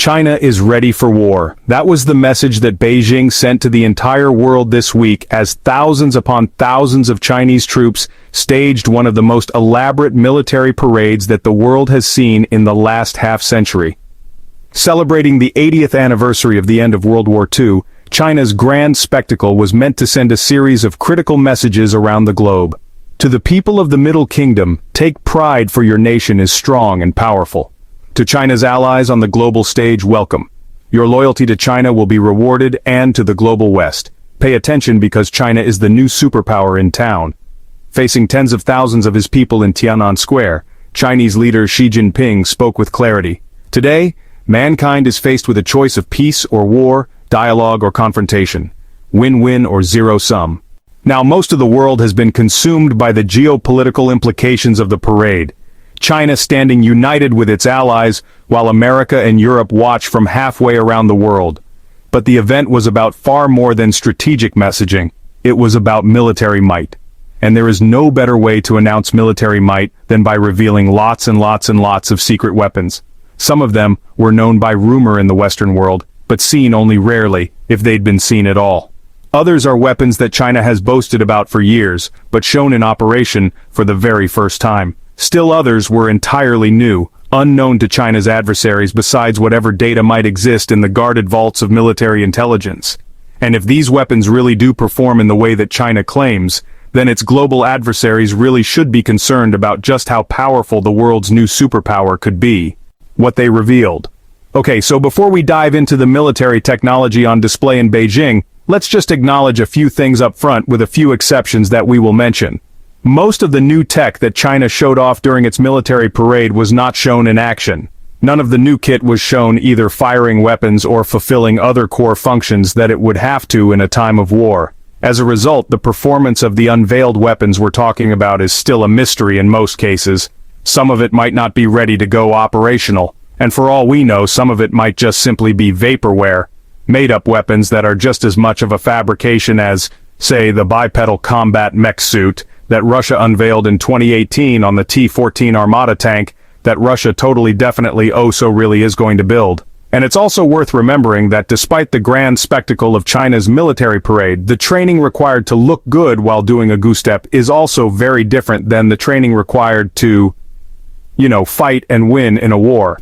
China is ready for war. That was the message that Beijing sent to the entire world this week as thousands upon thousands of Chinese troops staged one of the most elaborate military parades that the world has seen in the last half-century. Celebrating the 80th anniversary of the end of World War II, China's grand spectacle was meant to send a series of critical messages around the globe. To the people of the Middle Kingdom, take pride, for your nation is strong and powerful. To China's allies on the global stage, welcome. Your loyalty to China will be rewarded, and to the global West, pay attention because China is the new superpower in town. Facing tens of thousands of his people in Tiananmen Square, Chinese leader Xi Jinping spoke with clarity. Today, mankind is faced with a choice of peace or war, dialogue or confrontation, win-win or zero-sum. Now, most of the world has been consumed by the geopolitical implications of the parade. China standing united with its allies, while America and Europe watch from halfway around the world. But the event was about far more than strategic messaging. It was about military might. And there is no better way to announce military might than by revealing lots and lots and lots of secret weapons. Some of them were known by rumor in the Western world, but seen only rarely, if they'd been seen at all. Others are weapons that China has boasted about for years, but shown in operation for the very first time. Still others were entirely new, unknown to China's adversaries besides whatever data might exist in the guarded vaults of military intelligence. And if these weapons really do perform in the way that China claims, then its global adversaries really should be concerned about just how powerful the world's new superpower could be. What they revealed. Okay, so before we dive into the military technology on display in Beijing, let's just acknowledge a few things up front, with a few exceptions that we will mention. Most of the new tech that China showed off during its military parade was not shown in action. None of the new kit was shown either firing weapons or fulfilling other core functions that it would have to in a time of war. As a result, the performance of the unveiled weapons we're talking about is still a mystery in most cases. Some of it might not be ready to go operational, and for all we know, some of it might just simply be vaporware, made-up weapons that are just as much of a fabrication as, say, the bipedal combat mech suit that Russia unveiled in 2018 on the T-14 Armata tank that Russia totally definitely so really is going to build. And it's also worth remembering that despite the grand spectacle of China's military parade, the training required to look good while doing a goose-step is also very different than the training required to, fight and win in a war.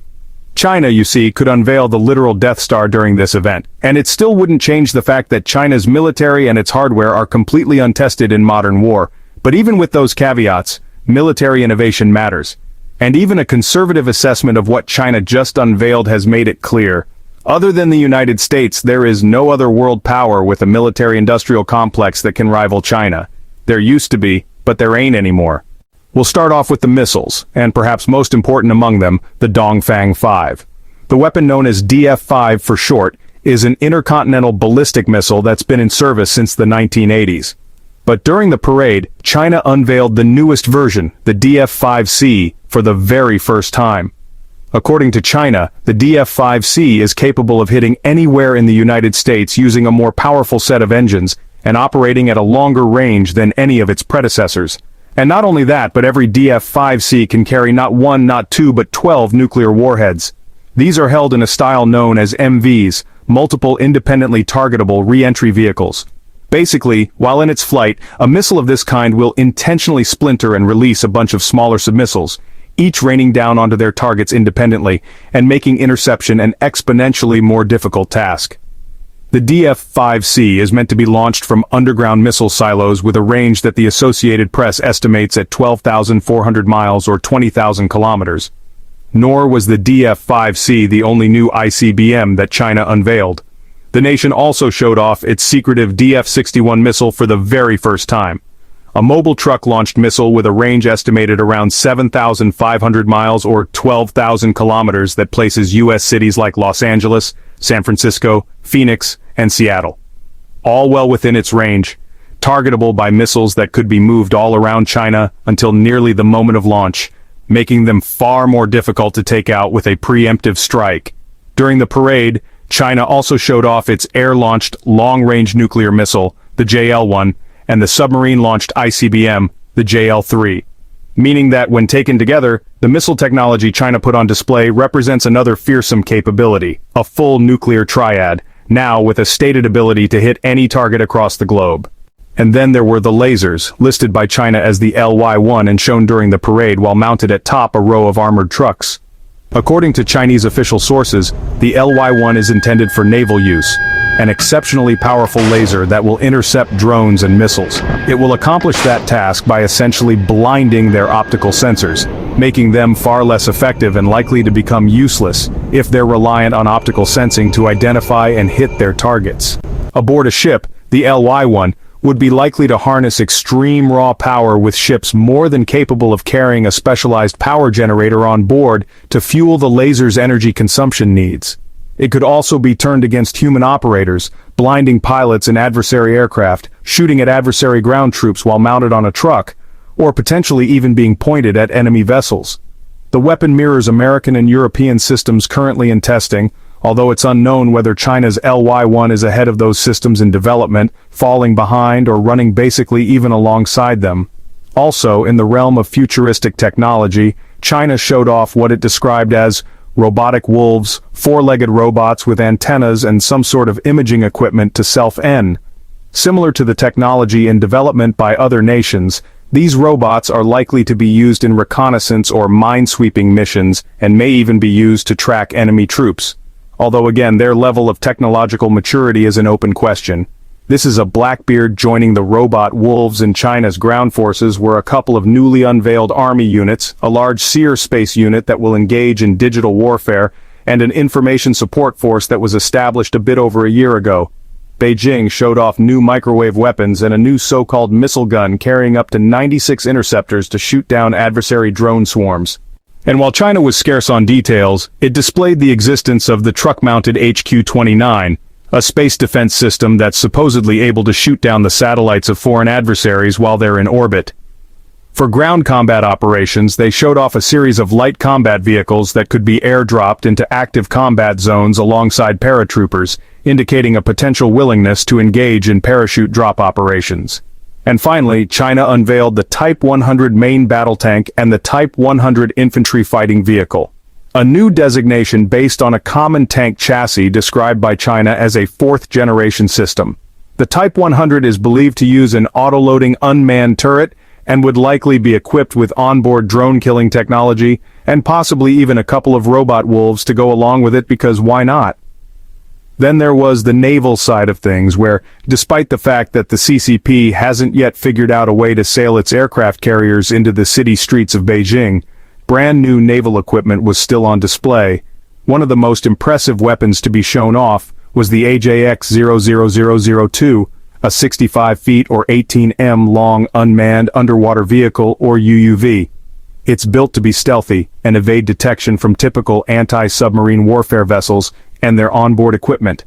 China, you see, could unveil the literal Death Star during this event, and it still wouldn't change the fact that China's military and its hardware are completely untested in modern war. But even with those caveats, military innovation matters. And even a conservative assessment of what China just unveiled has made it clear. Other than the United States, there is no other world power with a military-industrial complex that can rival China. There used to be, but there ain't anymore. We'll start off with the missiles, and perhaps most important among them, the Dongfang 5. The weapon known as DF-5 for short is an intercontinental ballistic missile that's been in service since the 1980s. But during the parade, China unveiled the newest version, the DF-5C, for the very first time. According to China, the DF-5C is capable of hitting anywhere in the United States using a more powerful set of engines and operating at a longer range than any of its predecessors. And not only that, but every DF-5C can carry not one, not two, but 12 nuclear warheads. These are held in a style known as MVs, multiple independently targetable re-entry vehicles. Basically, while in its flight, a missile of this kind will intentionally splinter and release a bunch of smaller submissiles, each raining down onto their targets independently, and making interception an exponentially more difficult task. The DF-5C is meant to be launched from underground missile silos with a range that the Associated Press estimates at 12,400 miles or 20,000 kilometers. Nor was the DF-5C the only new ICBM that China unveiled. The nation also showed off its secretive DF-61 missile for the very first time. A mobile truck-launched missile with a range estimated around 7,500 miles or 12,000 kilometers that places U.S. cities like Los Angeles, San Francisco, Phoenix, and Seattle. All well within its range, targetable by missiles that could be moved all around China until nearly the moment of launch, making them far more difficult to take out with a preemptive strike. During the parade, China also showed off its air-launched long-range nuclear missile, the JL-1, and the submarine-launched ICBM, the JL-3. meaning that when taken together, the missile technology China put on display represents another fearsome capability, a full nuclear triad, now with a stated ability to hit any target across the globe. And then there were the lasers, listed by China as the LY-1 and shown during the parade while mounted atop a row of armored trucks. According to Chinese official sources, the LY-1 is intended for naval use, an exceptionally powerful laser that will intercept drones and missiles. It will accomplish that task by essentially blinding their optical sensors, making them far less effective and likely to become useless if they're reliant on optical sensing to identify and hit their targets. Aboard a ship, the LY-1 would be likely to harness extreme raw power with ships more than capable of carrying a specialized power generator on board to fuel the laser's energy consumption needs. It could also be turned against human operators, blinding pilots in adversary aircraft, shooting at adversary ground troops while mounted on a truck, or potentially even being pointed at enemy vessels. The weapon mirrors American and European systems currently in testing, although it's unknown whether China's LY-1 is ahead of those systems in development, falling behind, or running basically even alongside them. Also, in the realm of futuristic technology, China showed off what it described as robotic wolves, four-legged robots with antennas and some sort of imaging equipment to self-en. Similar to the technology in development by other nations, these robots are likely to be used in reconnaissance or minesweeping missions and may even be used to track enemy troops. Although again, their level of technological maturity is an open question. This is a Blackbeard joining the robot wolves in China's ground forces, where a couple of newly unveiled army units, a large seer space unit that will engage in digital warfare, and an information support force that was established a bit over a year ago. Beijing showed off new microwave weapons and a new so-called missile gun carrying up to 96 interceptors to shoot down adversary drone swarms. And while China was scarce on details, it displayed the existence of the truck-mounted HQ-29, a space defense system that's supposedly able to shoot down the satellites of foreign adversaries while they're in orbit. For ground combat operations, they showed off a series of light combat vehicles that could be airdropped into active combat zones alongside paratroopers, indicating a potential willingness to engage in parachute drop operations. And finally, China unveiled the Type 100 main battle tank and the Type 100 infantry fighting vehicle, a new designation based on a common tank chassis described by China as a fourth-generation system. The Type 100 is believed to use an autoloading unmanned turret and would likely be equipped with onboard drone-killing technology and possibly even a couple of robot wolves to go along with it, because why not? Then there was the naval side of things, where, despite the fact that the CCP hasn't yet figured out a way to sail its aircraft carriers into the city streets of Beijing, brand new naval equipment was still on display. One of the most impressive weapons to be shown off was the AJX-00002, a 65 feet or 18 m long unmanned underwater vehicle, or UUV. It's built to be stealthy and evade detection from typical anti-submarine warfare vessels and their onboard equipment.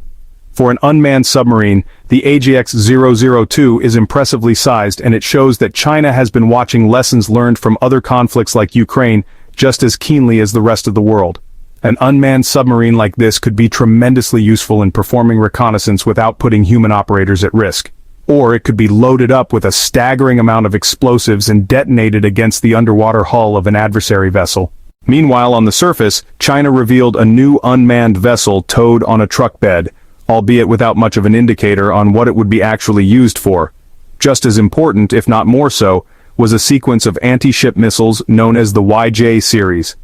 For an unmanned submarine, the AJX-002 is impressively sized, and it shows that China has been watching lessons learned from other conflicts like Ukraine just as keenly as the rest of the world. An unmanned submarine like this could be tremendously useful in performing reconnaissance without putting human operators at risk. Or it could be loaded up with a staggering amount of explosives and detonated against the underwater hull of an adversary vessel. Meanwhile, on the surface, China revealed a new unmanned vessel towed on a truck bed, albeit without much of an indicator on what it would be actually used for. Just as important, if not more so, was a sequence of anti-ship missiles known as the YJ series.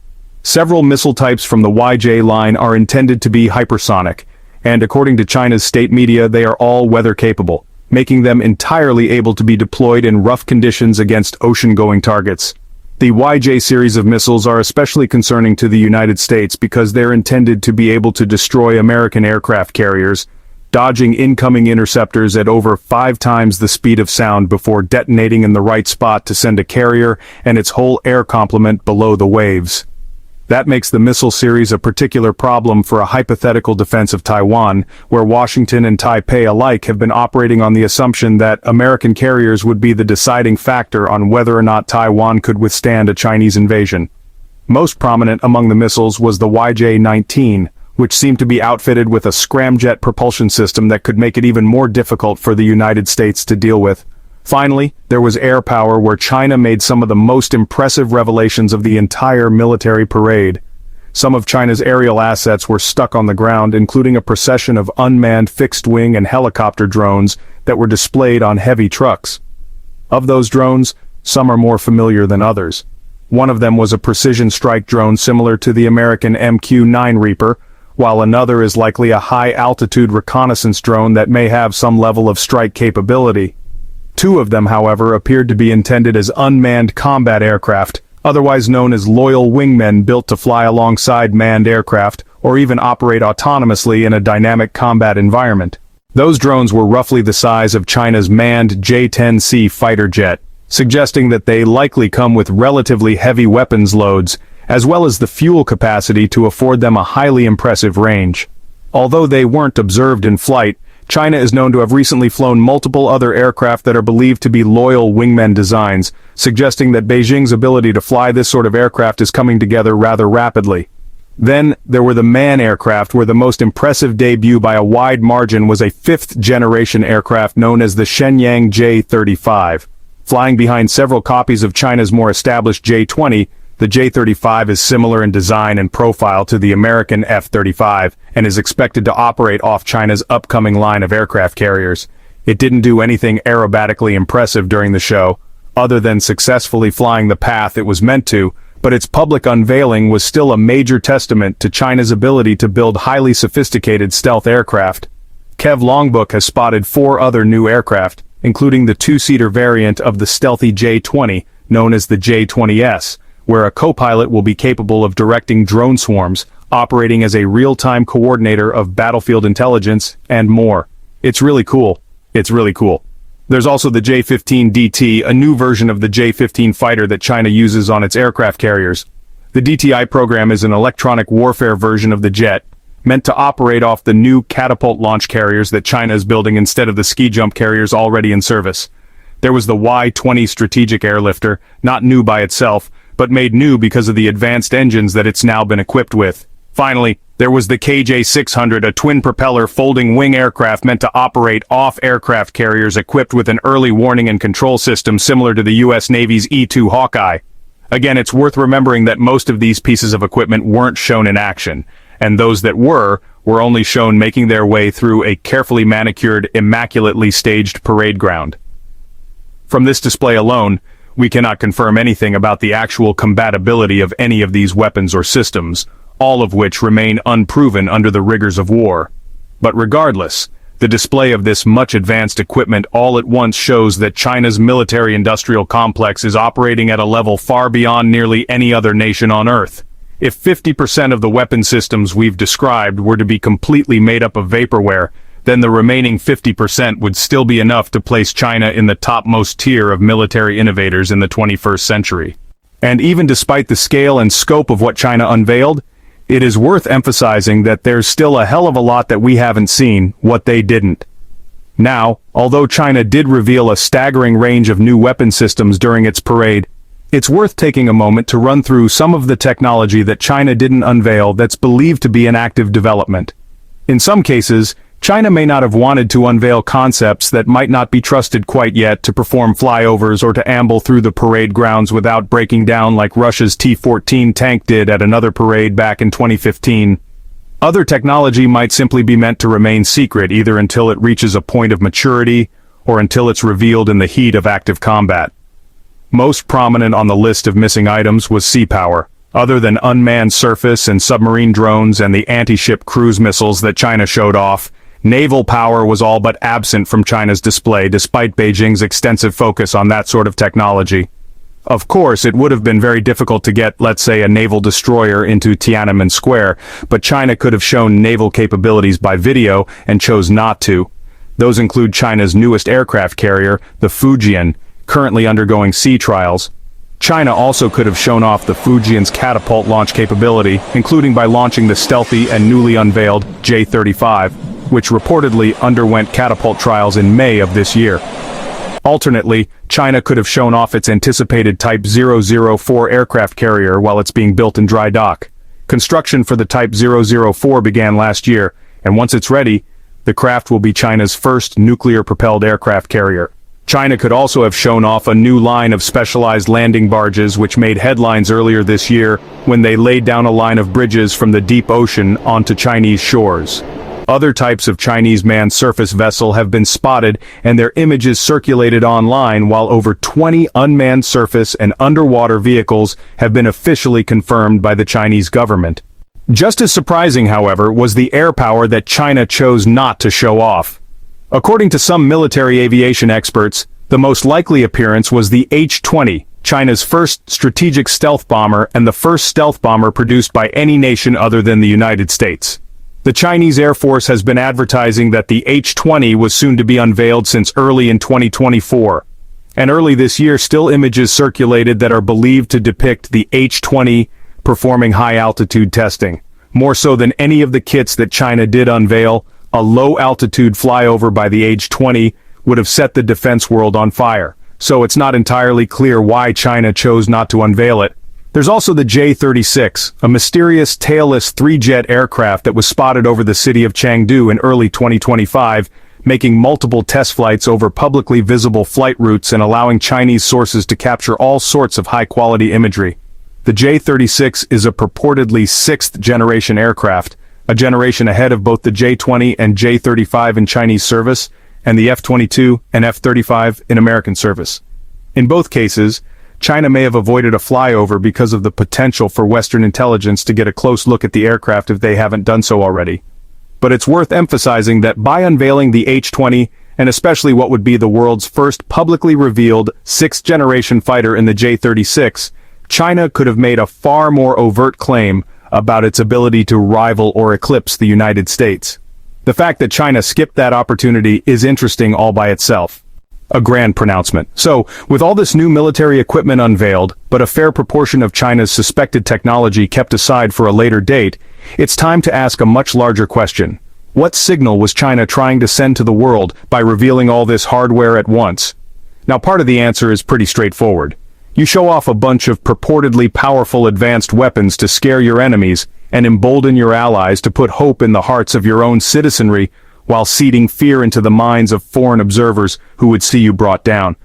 Several missile types from the YJ line are intended to be hypersonic, and according to China's state media, they are all weather-capable, making them entirely able to be deployed in rough conditions against ocean-going targets. The YJ series of missiles are especially concerning to the United States because they're intended to be able to destroy American aircraft carriers, dodging incoming interceptors at over 5 times the speed of sound before detonating in the right spot to send a carrier and its whole air complement below the waves. That makes the missile series a particular problem for a hypothetical defense of Taiwan, where Washington and Taipei alike have been operating on the assumption that American carriers would be the deciding factor on whether or not Taiwan could withstand a Chinese invasion. Most prominent among the missiles was the YJ-19, which seemed to be outfitted with a scramjet propulsion system that could make it even more difficult for the United States to deal with. Finally, there was air power, where China made some of the most impressive revelations of the entire military parade. Some of China's aerial assets were stuck on the ground, including a procession of unmanned fixed-wing and helicopter drones that were displayed on heavy trucks. Of those drones, some are more familiar than others. One of them was a precision strike drone similar to the American MQ-9 Reaper, while another is likely a high-altitude reconnaissance drone that may have some level of strike capability. Two of them, however, appeared to be intended as unmanned combat aircraft, otherwise known as loyal wingmen, built to fly alongside manned aircraft or even operate autonomously in a dynamic combat environment. Those drones were roughly the size of China's manned J-10C fighter jet, suggesting that they likely come with relatively heavy weapons loads, as well as the fuel capacity to afford them a highly impressive range. Although they weren't observed in flight, China is known to have recently flown multiple other aircraft that are believed to be loyal wingmen designs, suggesting that Beijing's ability to fly this sort of aircraft is coming together rather rapidly. Then, there were the MAN aircraft, where the most impressive debut by a wide margin was a fifth-generation aircraft known as the Shenyang J-35. Flying behind several copies of China's more established J-20, the J-35 is similar in design and profile to the American F-35, and is expected to operate off China's upcoming line of aircraft carriers. It didn't do anything aerobatically impressive during the show, other than successfully flying the path it was meant to, but its public unveiling was still a major testament to China's ability to build highly sophisticated stealth aircraft. Kev Longbook has spotted 4 other new aircraft, including the 2-seater variant of the stealthy J-20, known as the J-20S, where a co-pilot will be capable of directing drone swarms, operating as a real-time coordinator of battlefield intelligence, and more. It's really cool. It's really cool. There's also the J-15DT, a new version of the J-15 fighter that China uses on its aircraft carriers. The DTI program is an electronic warfare version of the jet, meant to operate off the new catapult launch carriers that China is building instead of the ski-jump carriers already in service. There was the Y-20 strategic airlifter, not new by itself, but made new because of the advanced engines that it's now been equipped with. Finally, there was the KJ-600, a twin-propeller folding wing aircraft meant to operate off aircraft carriers equipped with an early warning and control system similar to the U.S. Navy's E-2 Hawkeye. Again, it's worth remembering that most of these pieces of equipment weren't shown in action, and those that were only shown making their way through a carefully manicured, immaculately staged parade ground. From this display alone, we cannot confirm anything about the actual compatibility of any of these weapons or systems, all of which remain unproven under the rigors of war. But regardless, the display of this much advanced equipment all at once shows that China's military-industrial complex is operating at a level far beyond nearly any other nation on Earth. If 50% of the weapon systems we've described were to be completely made up of vaporware, then the remaining 50% would still be enough to place China in the topmost tier of military innovators in the 21st century. And even despite the scale and scope of what China unveiled, it is worth emphasizing that there's still a hell of a lot that we haven't seen, what they didn't. Now, although China did reveal a staggering range of new weapon systems during its parade, it's worth taking a moment to run through some of the technology that China didn't unveil that's believed to be in active development. In some cases, China may not have wanted to unveil concepts that might not be trusted quite yet to perform flyovers or to amble through the parade grounds without breaking down like Russia's T-14 tank did at another parade back in 2015. Other technology might simply be meant to remain secret either until it reaches a point of maturity or until it's revealed in the heat of active combat. Most prominent on the list of missing items was sea power. Other than unmanned surface and submarine drones and the anti-ship cruise missiles that China showed off, naval power was all but absent from China's display despite Beijing's extensive focus on that sort of technology. Of course, it would have been very difficult to get, let's say, a naval destroyer into Tiananmen Square, but China could have shown naval capabilities by video and chose not to. Those include China's newest aircraft carrier, the Fujian, currently undergoing sea trials. China also could have shown off the Fujian's catapult launch capability, including by launching the stealthy and newly unveiled J-35, which reportedly underwent catapult trials in May of this year. Alternately, China could have shown off its anticipated Type 004 aircraft carrier while it's being built in dry dock. Construction for the Type 004 began last year, and once it's ready, the craft will be China's first nuclear-propelled aircraft carrier. China could also have shown off a new line of specialized landing barges which made headlines earlier this year when they laid down a line of bridges from the deep ocean onto Chinese shores. Other types of Chinese manned surface vessel have been spotted and their images circulated online, while over 20 unmanned surface and underwater vehicles have been officially confirmed by the Chinese government. Just as surprising, however, was the air power that China chose not to show off. According to some military aviation experts, the most likely appearance was the H-20, China's first strategic stealth bomber and the first stealth bomber produced by any nation other than the United States. The Chinese Air Force has been advertising that the H-20 was soon to be unveiled since early in 2024. And early this year, still images circulated that are believed to depict the H-20 performing high-altitude testing. More so than any of the kits that China did unveil, a low-altitude flyover by the H-20 would have set the defense world on fire. So it's not entirely clear why China chose not to unveil it. There's also the J-36, a mysterious tailless three-jet aircraft that was spotted over the city of Chengdu in early 2025, making multiple test flights over publicly visible flight routes and allowing Chinese sources to capture all sorts of high-quality imagery. The J-36 is a purportedly sixth-generation aircraft, a generation ahead of both the J-20 and J-35 in Chinese service, and the F-22 and F-35 in American service. In both cases, China may have avoided a flyover because of the potential for Western intelligence to get a close look at the aircraft if they haven't done so already. But it's worth emphasizing that by unveiling the H-20, and especially what would be the world's first publicly revealed sixth-generation fighter in the J-36, China could have made a far more overt claim about its ability to rival or eclipse the United States. The fact that China skipped that opportunity is interesting all by itself. A grand pronouncement. So, with all this new military equipment unveiled, but a fair proportion of China's suspected technology kept aside for a later date, it's time to ask a much larger question. What signal was China trying to send to the world by revealing all this hardware at once? Now, part of the answer is pretty straightforward. You show off a bunch of purportedly powerful advanced weapons to scare your enemies and embolden your allies to put hope in the hearts of your own citizenry, while seeding fear into the minds of foreign observers who would see you brought down.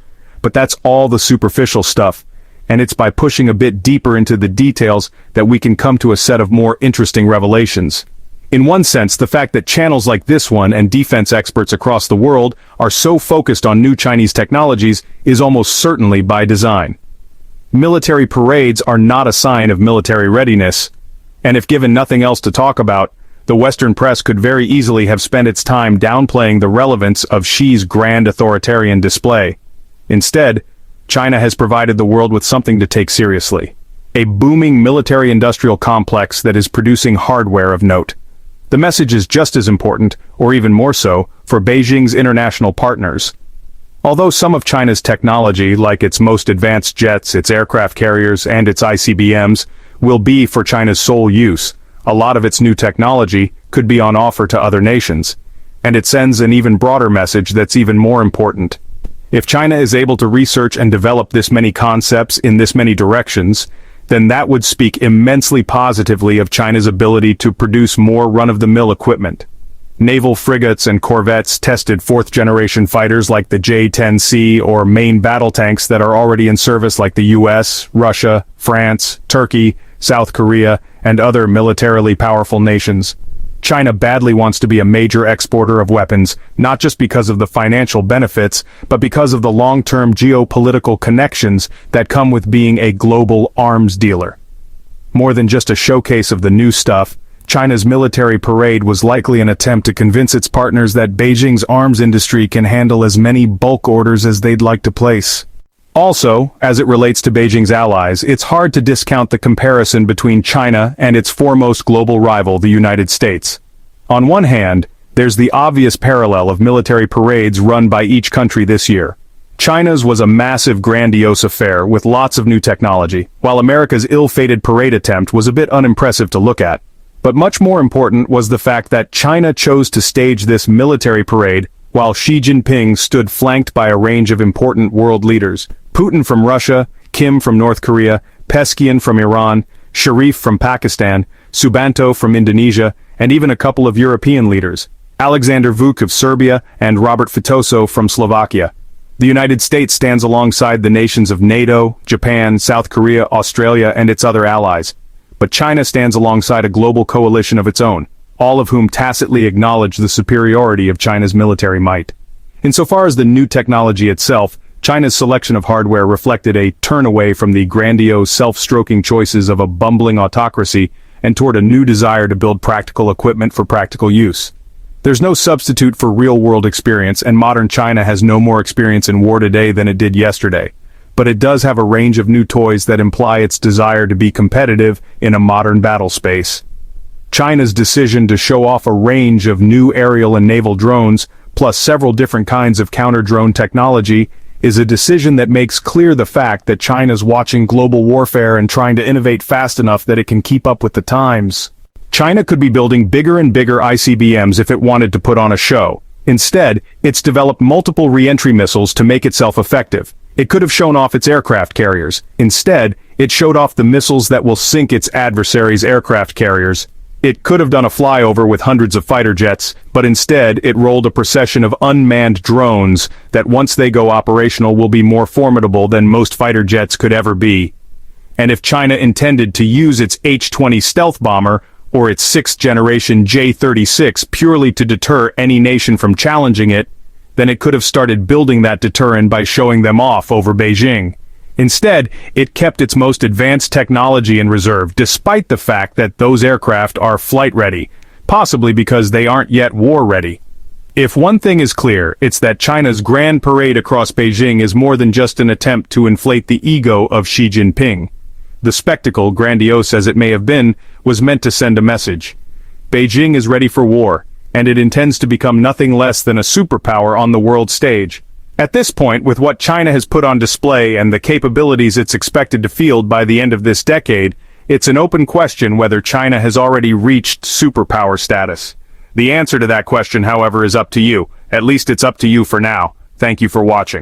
But that's all the superficial stuff, and it's by pushing a bit deeper into the details that we can come to a set of more interesting revelations. In one sense, the fact that channels like this one and defense experts across the world are so focused on new Chinese technologies is almost certainly by design. Military parades are not a sign of military readiness, and if given nothing else to talk about, the Western press could very easily have spent its time downplaying the relevance of Xi's grand authoritarian display. Instead, China has provided the world with something to take seriously. A booming military-industrial complex that is producing hardware of note. The message is just as important, or even more so, for Beijing's international partners. Although some of China's technology, like its most advanced jets, its aircraft carriers, and its ICBMs, will be for China's sole use, a lot of its new technology could be on offer to other nations, and it sends an even broader message that's even more important. If China is able to research and develop this many concepts in this many directions, then that would speak immensely positively of China's ability to produce more run-of-the-mill equipment. Naval frigates and corvettes tested fourth-generation fighters like the J-10C or main battle tanks that are already in service like the US, Russia, France, Turkey, South Korea, and other militarily powerful nations. China badly wants to be a major exporter of weapons, not just because of the financial benefits, but because of the long-term geopolitical connections that come with being a global arms dealer. More than just a showcase of the new stuff, China's military parade was likely an attempt to convince its partners that Beijing's arms industry can handle as many bulk orders as they'd like to place. Also, as it relates to Beijing's allies, it's hard to discount the comparison between China and its foremost global rival, the United States. On one hand, there's the obvious parallel of military parades run by each country this year. China's was a massive, grandiose affair with lots of new technology, while America's ill-fated parade attempt was a bit unimpressive to look at. But much more important was the fact that China chose to stage this military parade while Xi Jinping stood flanked by a range of important world leaders. Putin from Russia, Kim from North Korea, Peskian from Iran, Sharif from Pakistan, Subanto from Indonesia, and even a couple of European leaders, Alexander Vuk of Serbia and Robert Fitoso from Slovakia. The United States stands alongside the nations of NATO, Japan, South Korea, Australia, and its other allies. But China stands alongside a global coalition of its own, all of whom tacitly acknowledge the superiority of China's military might. Insofar as the new technology itself, China's selection of hardware reflected a turn away from the grandiose, self-stroking choices of a bumbling autocracy and toward a new desire to build practical equipment for practical use. There's no substitute for real-world experience, and modern China has no more experience in war today than it did yesterday. But it does have a range of new toys that imply its desire to be competitive in a modern battle space. China's decision to show off a range of new aerial and naval drones, plus several different kinds of counter-drone technology, is a decision that makes clear the fact that China's watching global warfare and trying to innovate fast enough that it can keep up with the times. China could be building bigger and bigger ICBMs if it wanted to put on a show. Instead, it's developed multiple re-entry missiles to make itself effective. It could have shown off its aircraft carriers. Instead, it showed off the missiles that will sink its adversaries' aircraft carriers. It could have done a flyover with hundreds of fighter jets, but instead it rolled a procession of unmanned drones that once they go operational will be more formidable than most fighter jets could ever be. And if China intended to use its H-20 stealth bomber, or its 6th-generation J-36 purely to deter any nation from challenging it, then it could have started building that deterrent by showing them off over Beijing. Instead, it kept its most advanced technology in reserve, despite the fact that those aircraft are flight-ready, possibly because they aren't yet war-ready. If one thing is clear, it's that China's grand parade across Beijing is more than just an attempt to inflate the ego of Xi Jinping. The spectacle, grandiose as it may have been, was meant to send a message. Beijing is ready for war, and it intends to become nothing less than a superpower on the world stage. At this point, with what China has put on display and the capabilities it's expected to field by the end of this decade, it's an open question whether China has already reached superpower status. The answer to that question, however, is up to you. At least it's up to you for now. Thank you for watching.